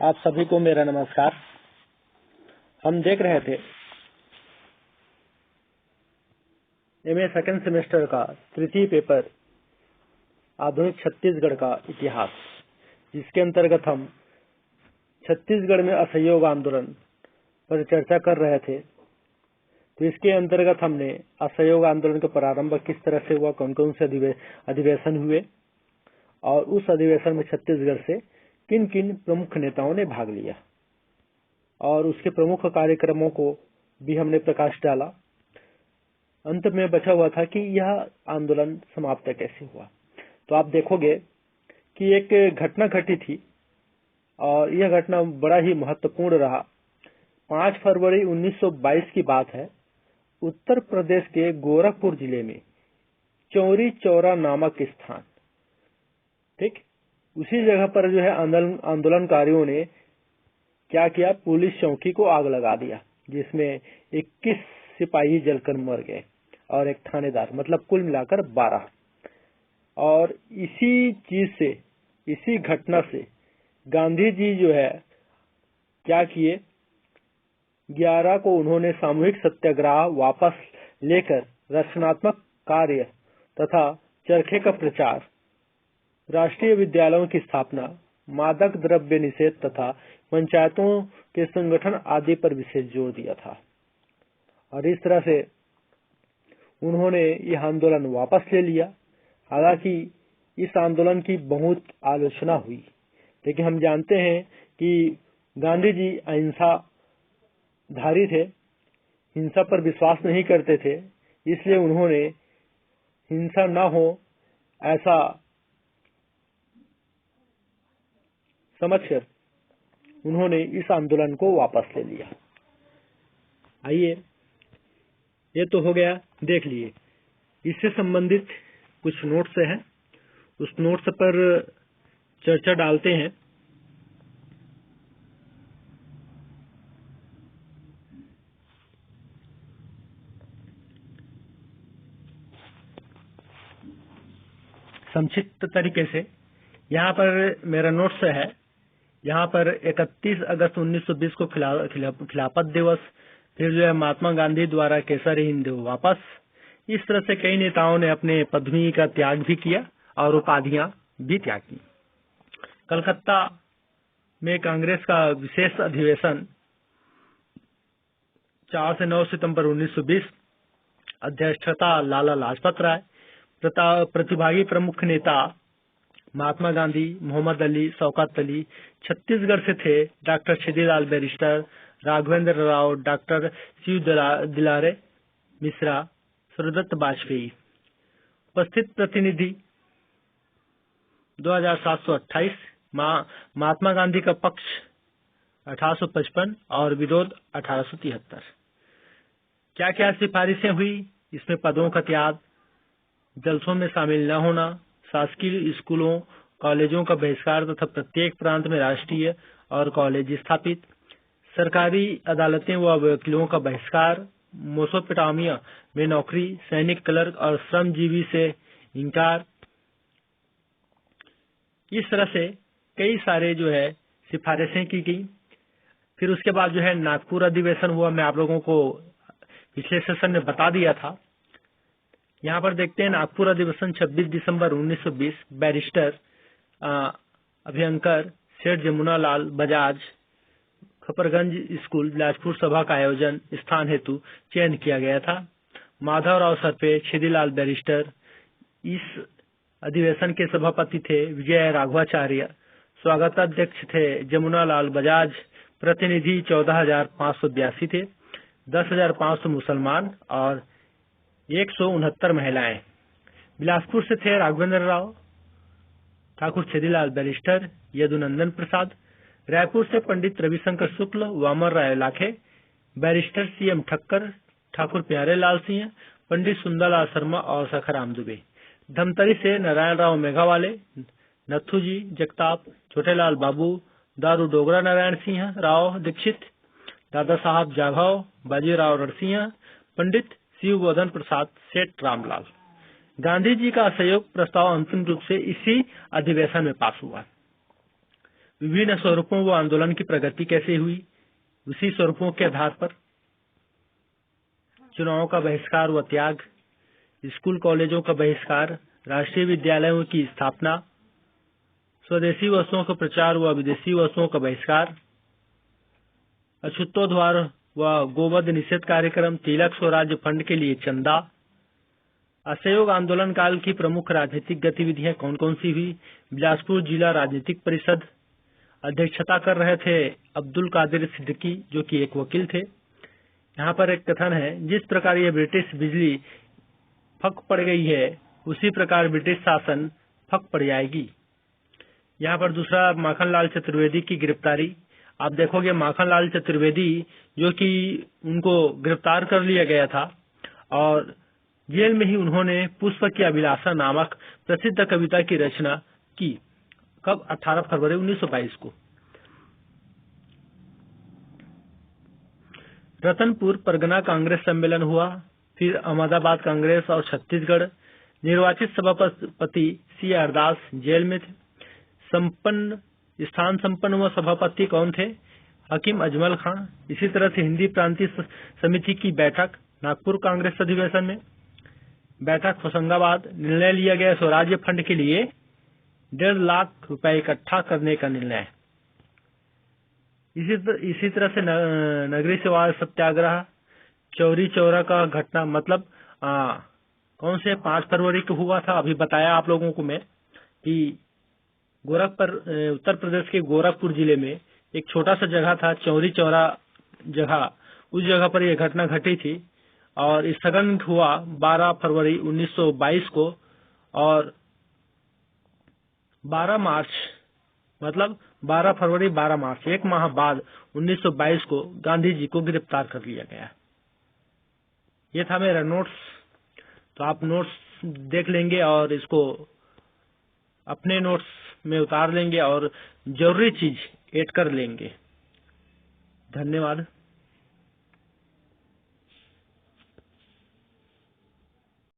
आप सभी को मेरा नमस्कार। हम देख रहे थे एमए सेकंड सेमेस्टर का तृतीय पेपर आधुनिक छत्तीसगढ़ का इतिहास, जिसके अंतर्गत हम छत्तीसगढ़ में असहयोग आंदोलन पर चर्चा कर रहे थे। तो इसके अंतर्गत हमने असहयोग आंदोलन का प्रारंभ किस तरह से हुआ, कौन कौन से अधिवेशन हुए और उस अधिवेशन में छत्तीसगढ़ से किन किन प्रमुख नेताओं ने भाग लिया और उसके प्रमुख कार्यक्रमों को भी हमने प्रकाश डाला। अंत में बचा हुआ था कि यह आंदोलन समाप्त कैसे हुआ। तो आप देखोगे कि एक घटना घटी थी और यह घटना बड़ा ही महत्वपूर्ण रहा। 5 फरवरी 1922 की बात है। उत्तर प्रदेश के गोरखपुर जिले में चौरी चौरा नामक स्थान, ठीक उसी जगह पर जो है आंदोलनकारियों ने क्या किया, पुलिस चौकी को आग लगा दिया, जिसमें 21 सिपाही जलकर मर गए और एक थानेदार, मतलब कुल मिलाकर 12। और इसी चीज से, इसी घटना से गांधी जी जो है क्या किए, 11 को उन्होंने सामूहिक सत्याग्रह वापस लेकर रचनात्मक कार्य तथा चरखे का प्रचार, राष्ट्रीय विद्यालयों की स्थापना, मादक द्रव्य निषेध तथा पंचायतों के संगठन आदि पर विशेष जोर दिया था। और इस तरह से उन्होंने यह आंदोलन वापस ले लिया। हालांकि इस आंदोलन की बहुत आलोचना हुई, लेकिन हम जानते हैं कि गांधी जी अहिंसाधारी थे, हिंसा पर विश्वास नहीं करते थे, इसलिए उन्होंने हिंसा न हो ऐसा समझकर उन्होंने इस आंदोलन को वापस ले लिया। आइए, ये तो हो गया, देख लिए। इससे संबंधित कुछ नोट्स हैं, उस नोट्स पर चर्चा डालते हैं। संक्षिप्त तरीके से यहाँ पर मेरा नोट्स है। यहाँ पर 31 अगस्त 1920 को खिलाफत दिवस, फिर जो है महात्मा गांधी द्वारा केसरी हिंद वापस। इस तरह से कई नेताओं ने अपने पदवी का त्याग भी किया और उपाधियां भी त्याग की। कलकत्ता में कांग्रेस का विशेष अधिवेशन 4 से 9 सितंबर 1920, अध्यक्षता लाला लाजपत राय। प्रतिभागी प्रमुख नेता महात्मा गांधी, मोहम्मद अली, शौकत अली। छत्तीसगढ़ से थे doctor Chhedilal barrister, Raghavendra Rao, doctor Shiv Dulare Mishra, सर्वदत्त Vajpayee. उपस्थित प्रतिनिधि 2728। महात्मा गांधी का पक्ष 1855 और विरोध 1873। क्या क्या सिफारिशें हुई इसमें? पदों का त्याग, जलसों में शामिल न होना, शासकीय स्कूलों कॉलेजों का बहिष्कार तथा प्रत्येक प्रांत में राष्ट्रीय और कॉलेज स्थापित, सरकारी अदालतें व वकीलों का बहिष्कार, मेसोपोटामिया में नौकरी, सैनिक क्लर्क और श्रमजीवी से इंकार। इस तरह से कई सारे जो है सिफारिशें की गई। फिर उसके बाद जो है नागपुर अधिवेशन हुआ। मैं आप लोगों को पिछले सेशन में बता दिया था। यहाँ पर देखते हैं नागपुर अधिवेशन 26 दिसंबर 1920। बैरिस्टर अभ्यंकर सेठ जमुनालाल बजाज, खपरगंज स्कूल बिलासपुर सभा का आयोजन स्थान हेतु चयन किया गया था। माधवराव सरपे, छेदीलाल बैरिस्टर। इस अधिवेशन के सभापति थे विजय राघवाचार्य। स्वागताध्यक्ष थे जमुनालाल बजाज। प्रतिनिधि 14,582 थे, 10,500 मुसलमान और 169 महिलाएं। बिलासपुर से थे राघवेंद्र राव, ठाकुर छेदीलाल बैरिस्टर, यदुनंदन प्रसाद। रायपुर से पंडित रविशंकर शुक्ल, वामन राय लाखे, बैरिस्टर CM ठक्कर, ठाकुर प्यारे लाल सिंह, पंडित सुंदरलाल शर्मा और सखाराम दुबे। धमतरी से नारायण राव मेघावाले, नथुजी जगताप, छोटेलाल बाबू, दारू डोगरा नारायण सिंह राव दीक्षित, दादा साहब जाधव, बाजीराव रणसिंह, पंडित शिववर्धन प्रसाद, सेठ रामलाल। गांधी जी का असहयोग प्रस्ताव अंतिम रूप से इसी अधिवेशन में पास हुआ। विभिन्न स्वरूपों व आंदोलन की प्रगति कैसे हुई, उसी स्वरूपों के आधार पर चुनाव का बहिष्कार व त्याग, स्कूल कॉलेजों का बहिष्कार, राष्ट्रीय विद्यालयों की स्थापना, स्वदेशी वस्तुओं का प्रचार व विदेशी वस्तुओं का बहिष्कार, अछूतोद्धार व गोवध निषेध कार्यक्रम, तिलक स्वराज्य फंड के लिए चंदा, असहयोग आंदोलन काल की प्रमुख राजनीतिक गतिविधियां कौन कौन सी हुई। बिलासपुर जिला राजनीतिक परिषद, अध्यक्षता कर रहे थे अब्दुल कादिर सिद्दीकी जो कि एक वकील थे। यहाँ पर एक कथन है, जिस प्रकार ये ब्रिटिश बिजली फक पड़ गई है उसी प्रकार ब्रिटिश शासन फक पड़ जाएगी। यहाँ पर दूसरा, माखनलाल चतुर्वेदी की गिरफ्तारी। आप देखोगे माखनलाल चतुर्वेदी जो कि उनको गिरफ्तार कर लिया गया था और जेल में ही उन्होंने पुष्प की अभिलाषा नामक प्रसिद्ध कविता की रचना की। कब? 18 फरवरी 1922 को। रतनपुर परगना कांग्रेस सम्मेलन हुआ, फिर अहमदाबाद कांग्रेस और छत्तीसगढ़। निर्वाचित सभापति सी हरदास जेल में थे। स्थान संपन्न व सभापति कौन थे? हकीम अजमल खां। इसी तरह से हिंदी प्रांतीय समिति की बैठक नागपुर कांग्रेस अधिवेशन में। बैठक होशंगाबाद। निर्णय लिया गया स्वराज्य फंड के लिए 1.5 लाख रुपए इकट्ठा करने का निर्णय। इसी तरह से नगरीय सेवा सत्याग्रह, चौरी चौरा का घटना, मतलब कौन से 5 फरवरी को हुआ था। अभी बताया आप लोगों को मैं कि उत्तर प्रदेश के गोरखपुर जिले में एक छोटा सा जगह था चौरी चौरा जगह, उस जगह पर यह घटना घटी थी और स्थगन हुआ 12 फरवरी 1922 को और 12 मार्च, मतलब 12 फरवरी 12 मार्च, एक माह बाद 1922 को गांधी जी को गिरफ्तार कर लिया गया। ये था मेरा नोट्स। तो आप नोट्स देख लेंगे और इसको अपने नोट्स में उतार लेंगे और जरूरी चीज ऐड कर लेंगे। धन्यवाद।